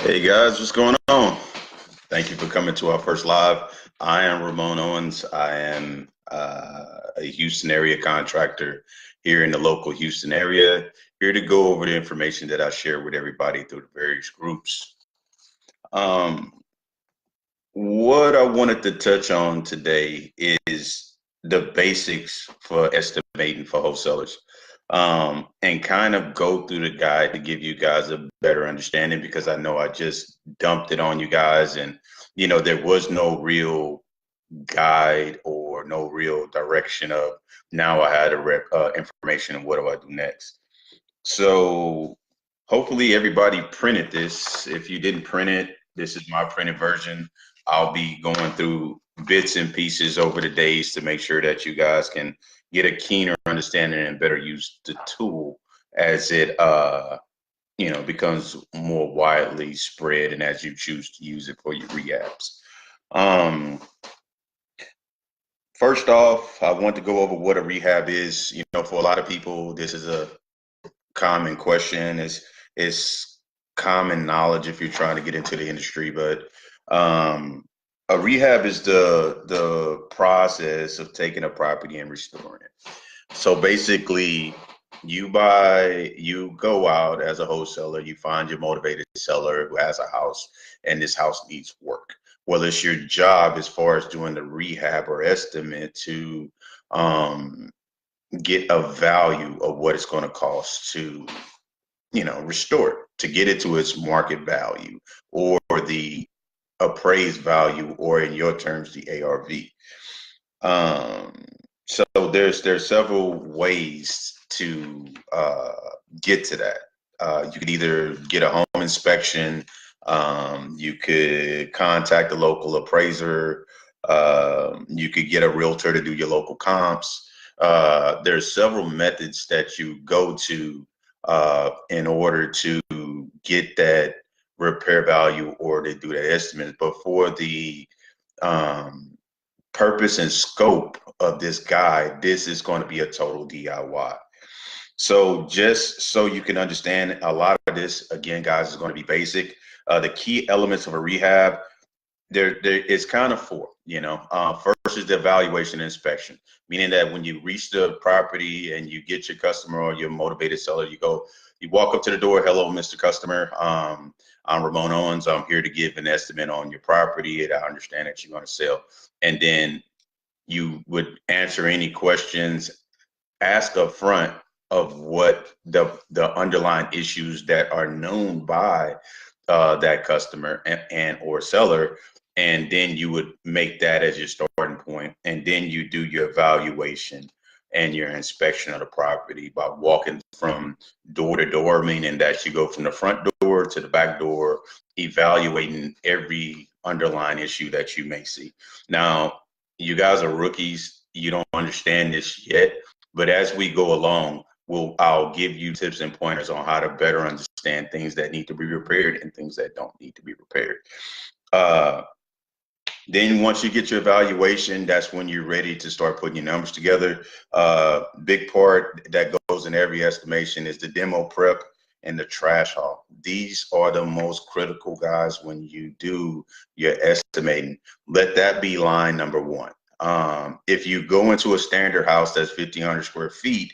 Hey guys, what's going on? Thank you for coming to our first live. I am Ramon Owens. I am a Houston area contractor here in the local Houston area, here to go over the information that I share with everybody through the various groups. Um, what I wanted to touch on today is the basics for estimating for wholesalers, and kind of go through the guide to give you guys a better understanding because I know I just dumped it on you guys, and there was no real guide or no real direction of now I had a information and what do I do next. So hopefully everybody printed this. If you didn't print it, this is my printed version. I'll be going through bits and pieces over the days to make sure that you guys can get a keener understanding and better use the tool as it becomes more widely spread and as you choose to use it for your rehabs. Um, First off, I want to go over what a rehab is. For a lot of people, this is a common question. Is common knowledge if you're trying to get into the industry, but um, a rehab is the process of taking a property and restoring it. So basically, you go out as a wholesaler, you find your motivated seller who has a house, and this house needs work. Well, it's your job as far as doing the rehab or estimate to um, get a value of what it's going to cost to restore it, to get it to its market value or the appraised value, or in your terms the ARV. um, so there's several ways to get to that. You could either get a home inspection, you could contact a local appraiser, you could get a realtor to do your local comps. There's several methods that you go to in order to get that repair value or to do that estimate. But for the um, purpose and scope of this guide, this is going to be a total DIY. So just so you can understand, a lot of this, again, guys, is going to be basic. The key elements of a rehab, there is kind of four. First is the evaluation and inspection, meaning that when you reach the property and you get your customer or your motivated seller, you walk up to the door. Hello, Mr. Customer. I'm Ramon Owens. I'm here to give an estimate on your property, and I understand that you're going to sell. And then you would answer any questions, ask up front of what the underlying issues that are known by that customer and or seller, and then you would make that as your starting point, and then you do your evaluation and your inspection of the property by walking from door to door, meaning that you go from the front door to the back door, evaluating every underlying issue that you may see. Now, you guys are rookies, you don't understand this yet, but as we go along, I'll give you tips and pointers on how to better understand things that need to be repaired and things that don't need to be repaired. Uh, then once you get your evaluation, that's when you're ready to start putting your numbers together. Big part that goes in every estimation is the demo prep and the trash haul. These are the most critical, guys, when you do your estimating. Let that be line number one. If you go into a standard house that's 1,500 square feet,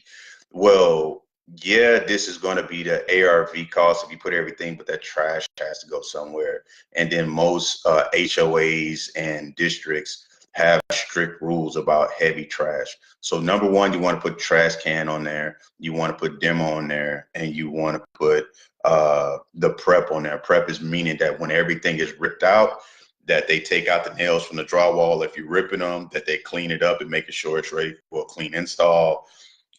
well, yeah, this is going to be the ARV cost if you put everything, but that trash has to go somewhere. And then most HOAs and districts have strict rules about heavy trash. So number one, you want to put trash can on there, you want to put demo on there, and you want to put the prep on there. Prep is meaning that when everything is ripped out, that they take out the nails from the drywall. If you're ripping them, that they clean it up and making sure it's ready for a clean install,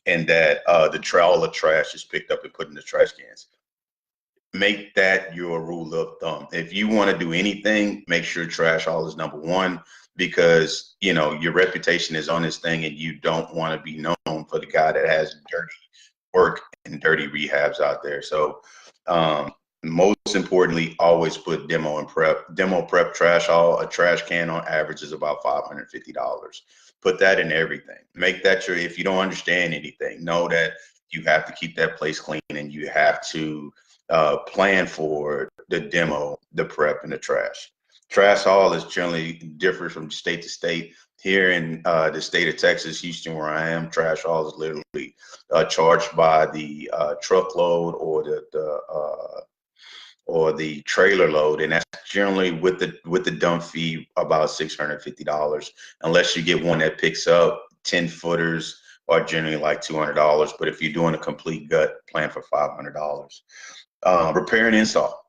and that the trail of trash is picked up and put in the trash cans. Make that your rule of thumb. If you want to do anything, make sure trash haul is number one, because your reputation is on this thing, and you don't want to be known for the guy that has dirty work and dirty rehabs out there. So most importantly, always put demo and prep. Demo prep trash haul. A trash can on average is about $550. Put that in everything. Make that your, if you don't understand anything, know that you have to keep that place clean, and you have to plan for the demo, the prep, and the trash. Trash haul is generally different from state to state. Here in the state of Texas, Houston, where I am, trash haul is literally charged by the truckload or the trailer load, and that's generally with the dump fee about $650, unless you get one that picks up 10 footers, are generally like $200. But if you're doing a complete gut, plan for $500. Repair and install.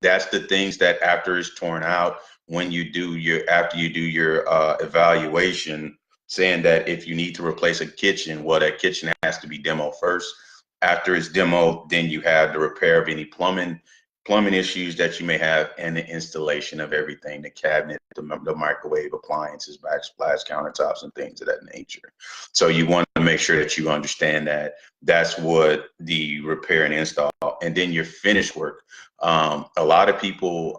That's the things that after it's torn out, when you do your after you do your evaluation, saying that if you need to replace a kitchen, well, that kitchen has to be demoed first. After it's demoed, then you have the repair of any plumbing issues that you may have, and the installation of everything, the cabinet, the microwave, appliances, backsplash, countertops, and things of that nature. So you want to make sure that you understand that that's what the repair and install, and then your finish work. A lot of people,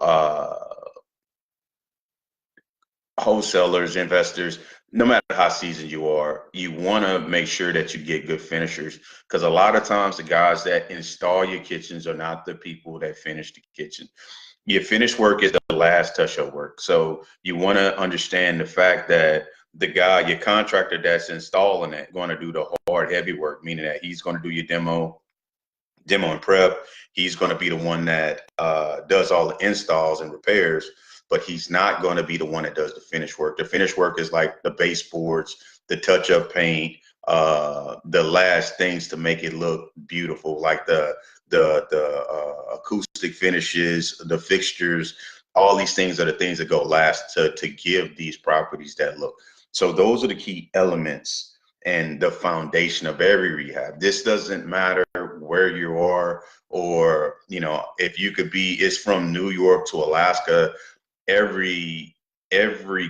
wholesalers, investors, no matter how seasoned you are, you want to make sure that you get good finishers, because a lot of times the guys that install your kitchens are not the people that finish the kitchen. Your finish work is the last touch up work. So you want to understand the fact that the guy, your contractor that's installing it, going to do the hard, heavy work, meaning that he's going to do your demo and prep. He's going to be the one that does all the installs and repairs, but he's not going to be the one that does the finish work. The finish work is like the baseboards, the touch-up paint, the last things to make it look beautiful, like the acoustic finishes, the fixtures. All these things are the things that go last to give these properties that look. So those are the key elements and the foundation of every rehab. This doesn't matter where you are, or if you could be, it's from New York to Alaska. Every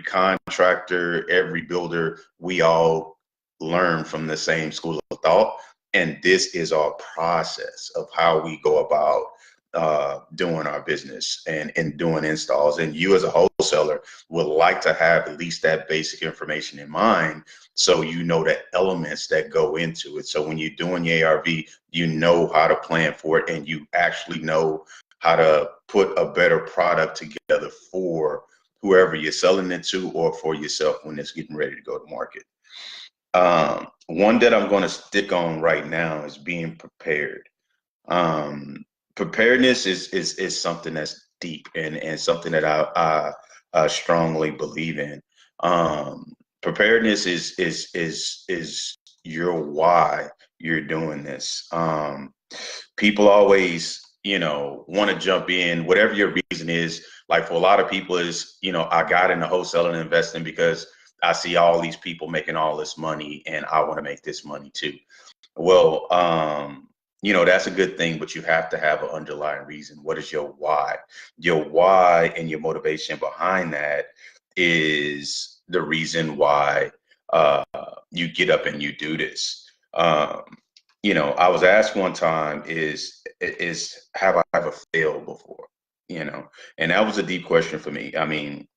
contractor, every builder, we all learn from the same school of thought, and this is our process of how we go about doing our business and doing installs. And you as a wholesaler would like to have at least that basic information in mind, so you know the elements that go into it. So when you're doing your ARV, you know how to plan for it, and you actually know how to put a better product together for whoever you're selling it to, or for yourself when it's getting ready to go to market. One that I'm going to stick on right now is being prepared. Preparedness is something that's deep, and something that I strongly believe in. Preparedness is your why you're doing this. People always, want to jump in, whatever your reason is. Like for a lot of people is, I got into wholesaling and investing because I see all these people making all this money, and I want to make this money too. Well, that's a good thing, but you have to have an underlying reason. What is your why? Your why and your motivation behind that is the reason why you get up and you do this. I was asked one time, have I ever failed before? And that was a deep question for me. I mean,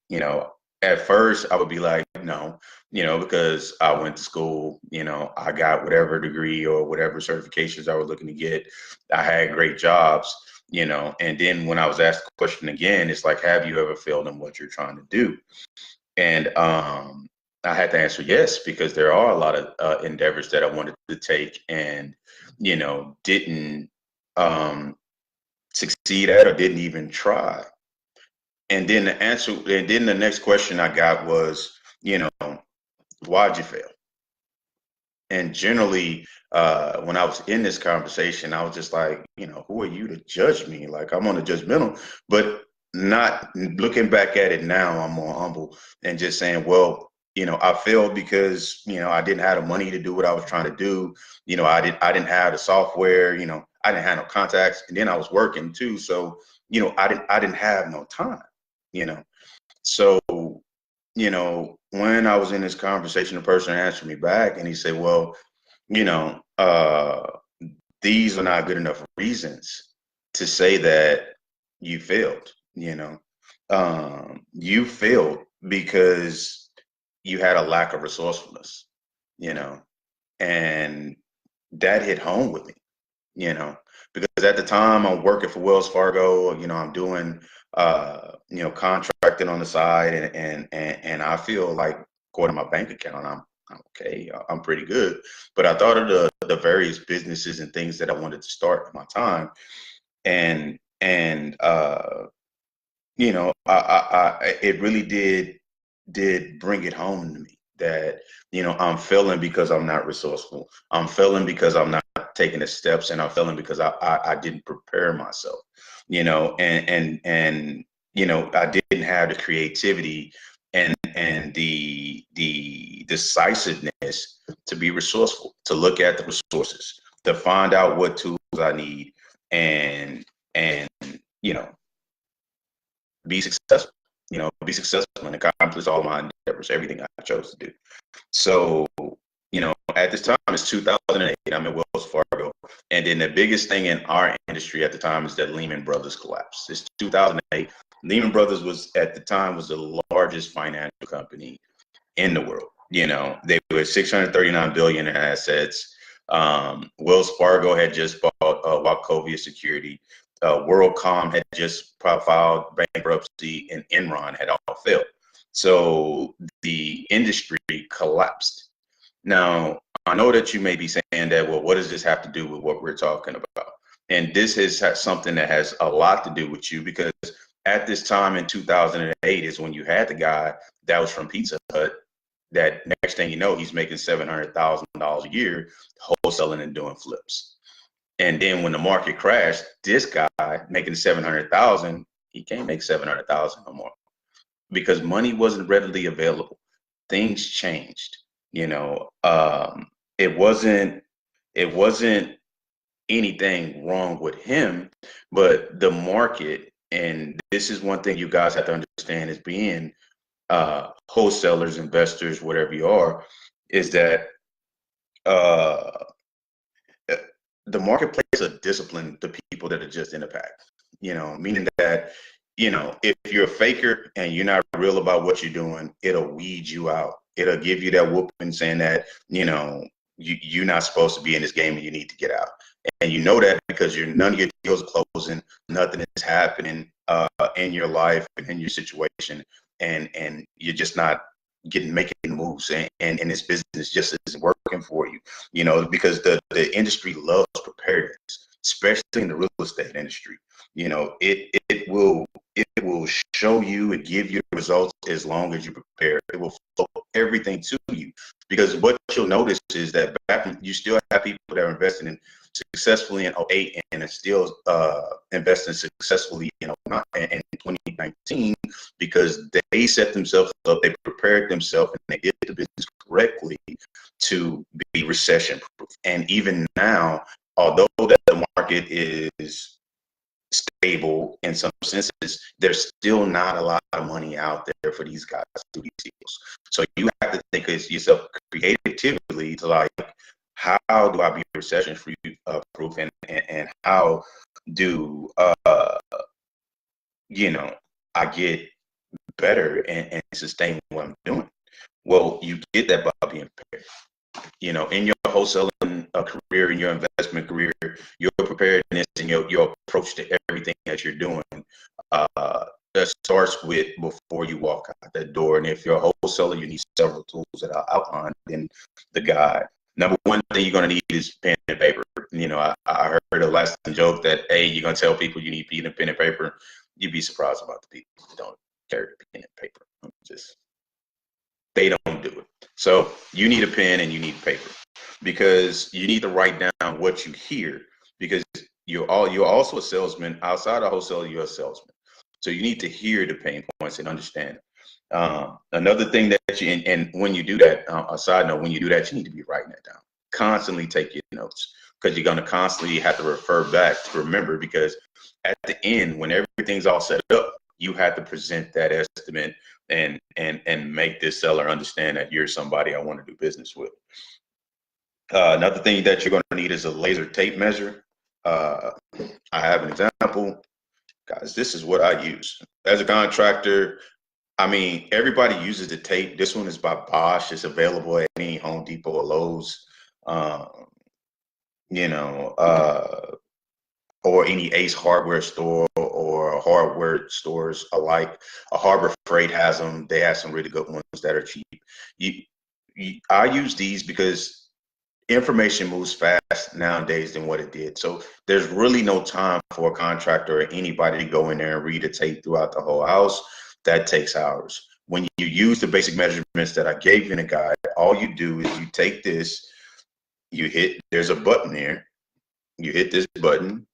at first I would be like, no, because I went to school, I got whatever degree or whatever certifications I was looking to get. I had great jobs, and then when I was asked the question again, it's like, have you ever failed in what you're trying to do? And I had to answer yes, because there are a lot of endeavors that I wanted to take and, didn't succeed at, or didn't even try. And then the next question I got was, why'd you fail? And generally, when I was in this conversation, I was just like, who are you to judge me? Like, I'm on a judgmental, but not looking back at it now, I'm more humble and just saying, well, I failed because, I didn't have the money to do what I was trying to do. I didn't have the software, I didn't have no contacts, and then I was working too. So, I didn't have no time, you know. So, when I was in this conversation, the person answered me back and he said, well, you know, uh, these are not good enough reasons to say that you failed, you failed because you had a lack of resourcefulness, you know, and that hit home with me, because at the time I'm working for Wells Fargo, I'm doing, contracting on the side, and I feel like going to my bank account, I'm okay, I'm pretty good. But I thought of the various businesses and things that I wanted to start at my time, and it really did bring it home to me that I'm failing because I'm not resourceful. I'm failing because I'm not taking the steps, and I'm failing because I didn't prepare myself. And I didn't have the creativity and the decisiveness to be resourceful, to look at the resources, to find out what tools I need, and you know be successful, be successful and accomplish all my endeavors, everything I chose to do. So, at this time, it's 2008. I'm at Wells Fargo. And then the biggest thing in our industry at the time is that Lehman Brothers collapsed. It's 2008. Lehman Brothers at the time was the largest financial company in the world. They were 639 billion in assets. Wells Fargo had just bought Wachovia Security. WorldCom had just filed bankruptcy, and Enron had all failed. So the industry collapsed. Now, I know that you may be saying that, well, what does this have to do with what we're talking about? And this is something that has a lot to do with you, because at this time in 2008 is when you had the guy that was from Pizza Hut, that next thing you know, he's making $700,000 a year wholesaling and doing flips. And then when the market crashed, this guy making 700,000, he can't make 700,000 no more because money wasn't readily available. Things changed. It wasn't anything wrong with him, but the market, and this is one thing you guys have to understand as being wholesalers, investors, whatever you are, is that uh, the marketplace a discipline to people that are just in the pack. Meaning that if you're a faker and you're not real about what you're doing, it'll weed you out. It'll give you that whooping saying that you're not supposed to be in this game and you need to get out. And you know that because none of your deals are closing, nothing is happening in your life and in your situation, and you're just not making moves, and this business just isn't working for you. Because the industry loves preparedness, especially in the real estate industry. It will show you and give you results as long as you prepare. It will flow everything to you, because what you'll notice is that you still have people that are investing in successfully in '08 and are still investing successfully in 2019, because they set themselves up, they prepared themselves, and they did the business correctly to be recession proof. And even now, although that the market is stable in some senses, there's still not a lot of money out there for these guys to do these deals. So you have to think of yourself creatively to like, how do I be recession proof, and how do I get better and sustain what I'm doing? Well, you get that by being prepared. In your wholesaling career, in your investment career, your preparedness and your approach to everything that you're doing that starts with before you walk out that door. And if you're a wholesaler, you need several tools that I outlined in the guide. Number one thing you're going to need is pen and paper. I heard a last joke that, hey, you're going to tell people you need pen and paper. You'd be surprised about the people that don't carry pen and paper. They don't do it. So you need a pen and you need paper, because you need to write down what you hear, because you're also a salesman. Outside of wholesale, you're a salesman. So you need to hear the pain points and understand. Another thing that and when you do that, a side note, when you do that, you need to be writing it down. Constantly take your notes, because you're going to constantly have to refer back to remember, because at the end, when everything's all set up, you have to present that estimate and make this seller understand that you're somebody I want to do business with. Another thing that you're going to need is a laser tape measure. I have an example. Guys, this is what I use. As a contractor, I mean, everybody uses the tape. This one is by Bosch. It's available at any Home Depot or Lowe's. Um, you know, uh, or any Ace hardware store or hardware stores alike. A Harbor Freight has them. They have some really good ones that are cheap. You, I use these because information moves fast nowadays than what it did. So there's really no time for a contractor or anybody to go in there and read a tape throughout the whole house. That takes hours. When you use the basic measurements that I gave you in the guide, all you do is you take this, you hit, there's a button there, you hit this button,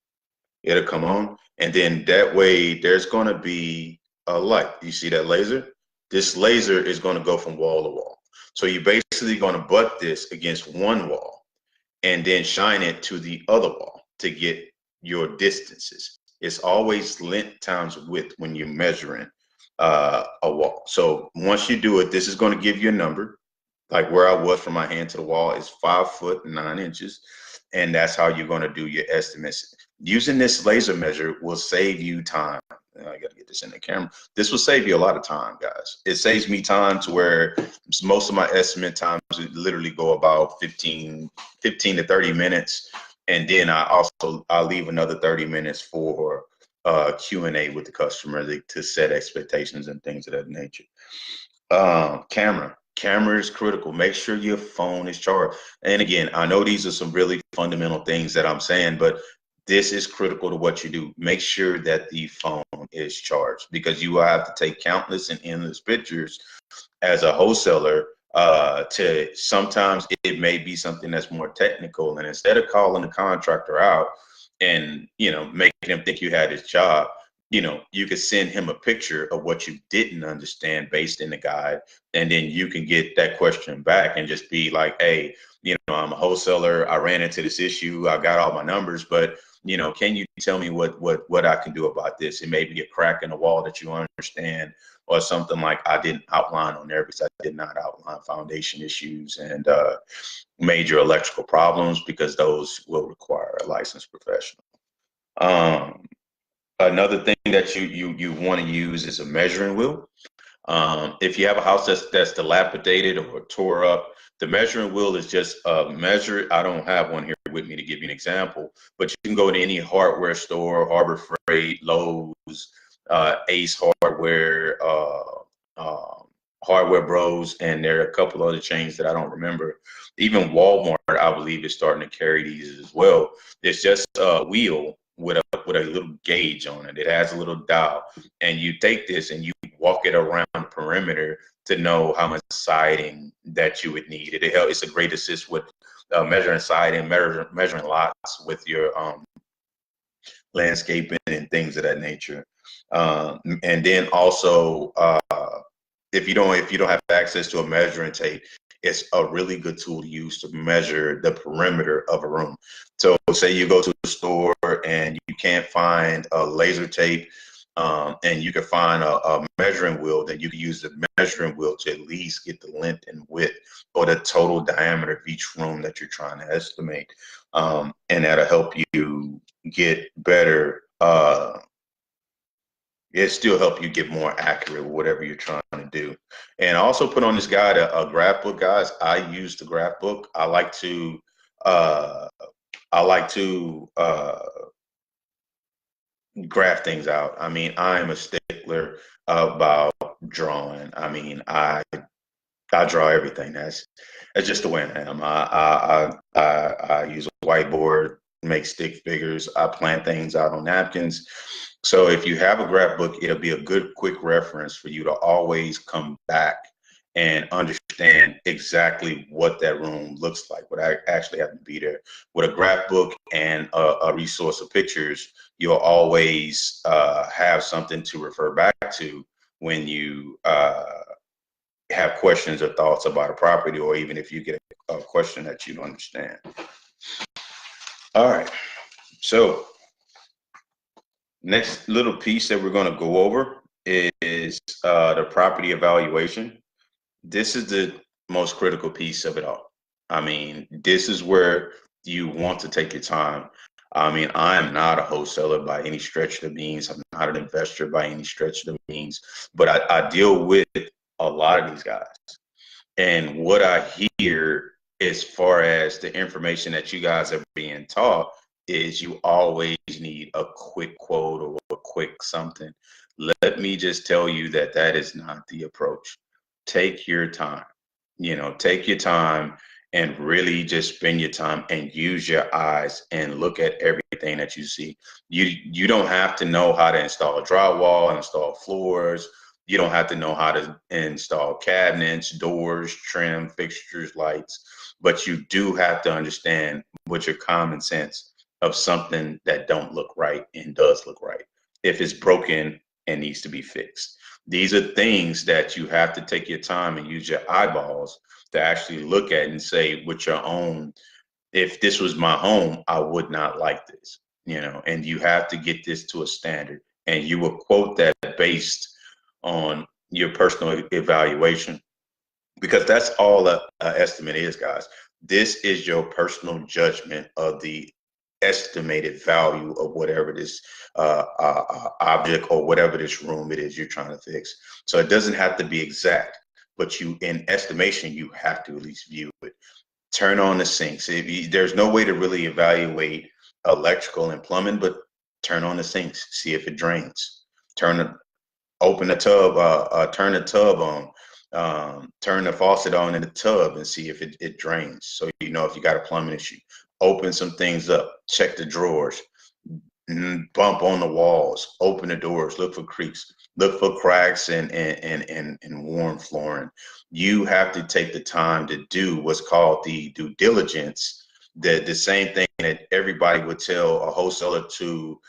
it'll come on, and then that way there's going to be a light. You see that laser? This laser is going to go from wall to wall. So you're basically going to butt this against one wall and then shine it to the other wall to get your distances. It's always length times width when you're measuring a wall. So once you do it, this is going to give you a number. Like where I was from my hand to the wall is 5'9". And that's how you're going to do your estimates. Using this laser measure will save you time. I got to get this in the camera. This will save you a lot of time, guys. It saves me time to where most of my estimate times literally go about 15 to 30 minutes. And then I leave another 30 minutes for Q&A with the customer to set expectations and things of that nature. Camera is critical. Make sure your phone is charged. And again, I know these are some really fundamental things that I'm saying, but this is critical to what you do. Make sure that the phone is charged, because you will have to take countless and endless pictures as a wholesaler. To sometimes it may be something that's more technical, and instead of calling the contractor out and making him think you had his job, you could send him a picture of what you didn't understand based in the guide, and then you can get that question back and just be like, hey, I'm a wholesaler. I ran into this issue. I got all my numbers, but can you tell me what I can do about this? It may be a crack in the wall that you understand, or something like I didn't outline on there because I did not outline foundation issues and major electrical problems, because those will require a licensed professional. Another thing that you want to use is a measuring wheel. If you have a house that's dilapidated or tore up, the measuring wheel is just a measure. I don't have one here with me to give you an example, but you can go to any hardware store, Harbor Freight, Lowe's, Ace Hardware, Hardware Bros, and there are a couple other chains that I don't remember. Even Walmart, I believe, is starting to carry these as well. It's just a wheel with a little gauge on it. It has a little dial, and you take this and you walk it around the perimeter to know how much siding that you would need. It's a great assist with measuring siding, measuring lots with your landscaping and things of that nature. And then also, if you don't have access to a measuring tape, it's a really good tool to use to measure the perimeter of a room. So say you go to a store and you can't find a laser tape, and you can find a measuring wheel, then you can use the measuring wheel to at least get the length and width or the total diameter of each room that you're trying to estimate. And that'll help you get better. It still help you get more accurate with whatever you're trying to do. And I also put on this guide a graph book, guys. I use the graph book. I like to graph things out. I mean, I am a stickler about drawing. I mean, I draw everything. That's just the way I am. I use a whiteboard, make stick figures. I plan things out on napkins. So if you have a graph book, it'll be a good quick reference for you to always come back and understand exactly what that room looks like, what I actually have to be there. With a graph book and a resource of pictures, you'll always have something to refer back to when you have questions or thoughts about a property, or even if you get a question that you don't understand. All right, so next little piece that we're going to go over is the property evaluation. This is the most critical piece of it all. I mean, this is where you want to take your time. I mean, I am not a wholesaler by any stretch of the means. I'm not an investor by any stretch of the means, but I deal with a lot of these guys. And what I hear as far as the information that you guys are being taught is you always need a quick quote or a quick something. Let me just tell you that that is not the approach. Take your time, take your time and really just spend your time and use your eyes and look at everything that you see. You don't have to know how to install drywall, install floors. You don't have to know how to install cabinets, doors, trim, fixtures, lights, but you do have to understand with your common sense of something that don't look right and does look right. If it's broken and needs to be fixed. These are things that you have to take your time and use your eyeballs to actually look at and say with your own, if this was my home, I would not like this, and you have to get this to a standard. And you will quote that based on your personal evaluation, because that's all a estimate is, guys. This is your personal judgment of the estimated value of whatever this object or whatever this room it is you're trying to fix. So it doesn't have to be exact, but you, in estimation, you have to at least view it. Turn on the sinks. There's no way to really evaluate electrical and plumbing, but turn on the sinks, see if it drains. Open the tub, turn the tub on, turn the faucet on in the tub and see if it drains. So you know if you got a plumbing issue. Open some things up, check the drawers, bump on the walls, open the doors, look for creaks, look for cracks and worn flooring. You have to take the time to do what's called the due diligence. The same thing that everybody would tell a wholesaler to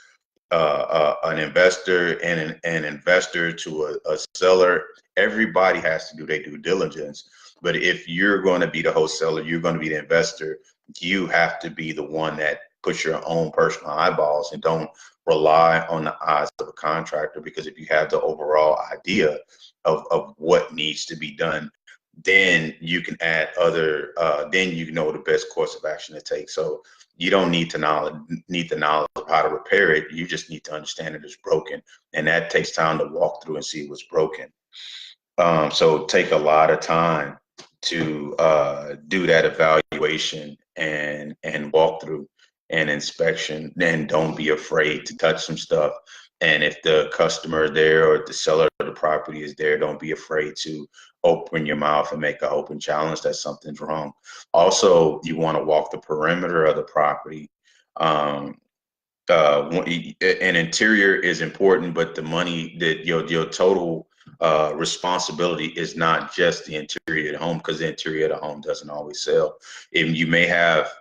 an investor and an investor to a seller. Everybody has to do their due diligence. But if you're going to be the wholesaler, you're going to be the investor, you have to be the one that puts your own personal eyeballs and don't rely on the eyes of a contractor. Because if you have the overall idea of what needs to be done, then you can add other, then you know the best course of action to take. So you don't need the knowledge of how to repair it. You just need to understand it is broken, and that takes time to walk through and see what's broken. So take a lot of time to do that evaluation and walk through and inspection. Then don't be afraid to touch some stuff. And if the customer there or the seller of the property is there, don't be afraid to open your mouth and make an open challenge that something's wrong. Also, you want to walk the perimeter of the property. Um, an interior is important, but the money that your total responsibility is not just the interior of the home, because the interior of the home doesn't always sell. And you may have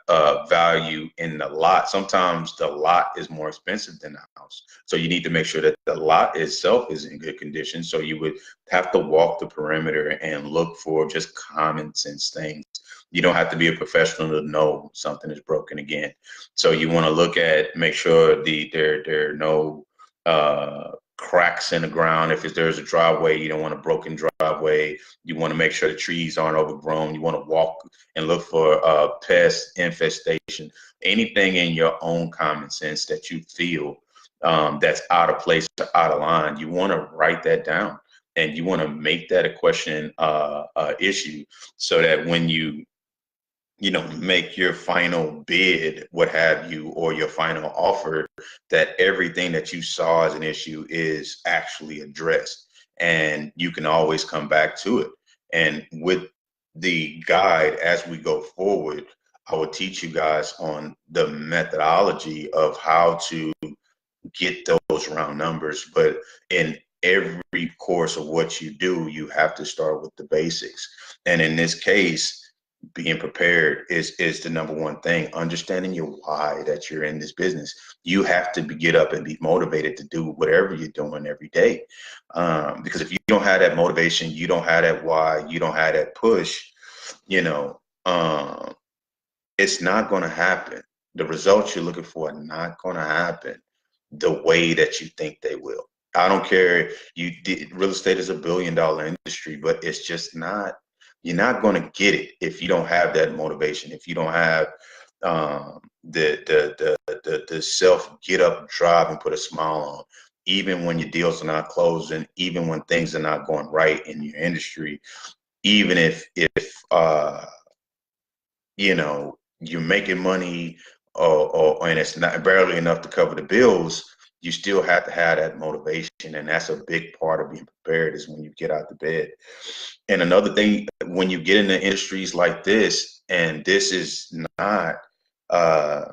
value in the lot. Sometimes the lot is more expensive than the house. So you need to make sure that the lot itself is in good condition. So you would have to walk the perimeter and look for just common sense things. You don't have to be a professional to know something is broken again. So you want to look at, make sure there are no cracks in the ground. If there's a driveway, you don't want a broken driveway. You want to make sure the trees aren't overgrown. You want to walk and look for pest infestation. Anything in your own common sense that you feel that's out of place or out of line, you want to write that down. And you want to make that a question issue, so that when you make your final bid, what have you, or your final offer, that everything that you saw as an issue is actually addressed, and you can always come back to it. And with the guide, as we go forward, I will teach you guys on the methodology of how to get those round numbers. But in every course of what you do, you have to start with the basics. And in this case, being prepared is the number one thing. Understanding your why that you're in this business. You have to get up and be motivated to do whatever you're doing every day. Because if you don't have that motivation, you don't have that why, you don't have that push, you know, it's not going to happen. The results you're looking for are not going to happen the way that you think they will. I don't care. Real estate is $1 billion industry, but it's just not. You're not going to get it if you don't have that motivation. If you don't have the self get up, drive, and put a smile on, even when your deals are not closing, even when things are not going right in your industry, even if you're making money and it's not barely enough to cover the bills, you still have to have that motivation. And that's a big part of being prepared is when you get out the bed. And another thing, when you get into industries like this, and this is not uh,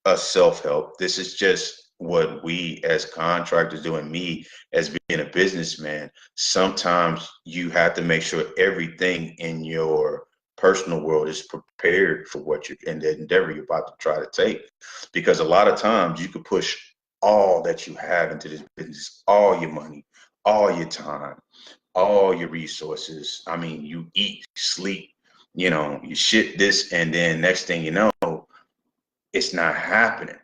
a self-help. This is just what we as contractors do, and me as being a businessman. Sometimes you have to make sure everything in your personal world is prepared for what you're in the endeavor you're about to try to take. Because a lot of times you could push all that you have into this business, all your money, all your time, all your resources. I mean, you eat, sleep, you shit this, and then next thing you know, it's not happening.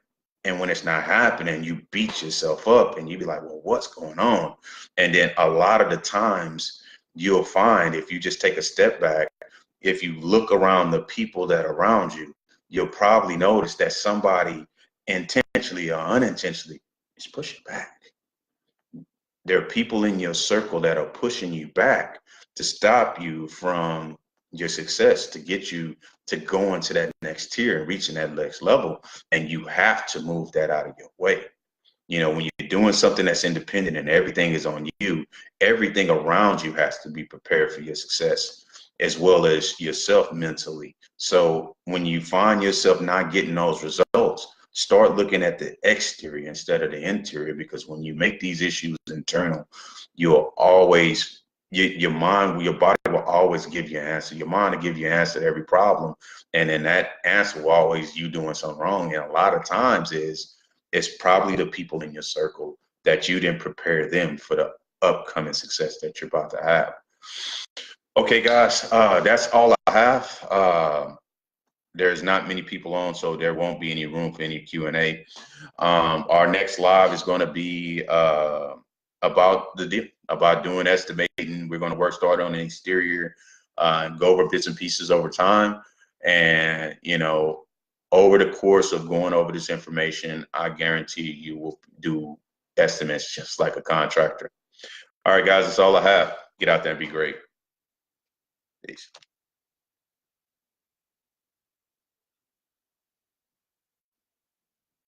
And when it's not happening, you beat yourself up and you be like, well, what's going on? And then a lot of the times you'll find if you just take a step back, if you look around the people that are around you, you'll probably notice that somebody intentionally or unintentionally is pushing back. There are people in your circle that are pushing you back to stop you from your success, to get you to go into that next tier and reaching that next level. And you have to move that out of your way. When you're doing something that's independent and everything is on you, everything around you has to be prepared for your success, as well as yourself mentally. So when you find yourself not getting those results, start looking at the exterior instead of the interior, because when you make these issues internal, you'll always, your mind, your body will always give you an answer. Your mind will give you an answer to every problem. And then that answer will always you doing something wrong. And a lot of times it's probably the people in your circle that you didn't prepare them for the upcoming success that you're about to have. Okay, guys, that's all I have. There's not many people on, so there won't be any room for any Q&A. Our next live is going to be about doing estimating. We're going to start on the exterior, and go over bits and pieces over time. And, over the course of going over this information, I guarantee you will do estimates just like a contractor. All right, guys, that's all I have. Get out there and be great. Peace.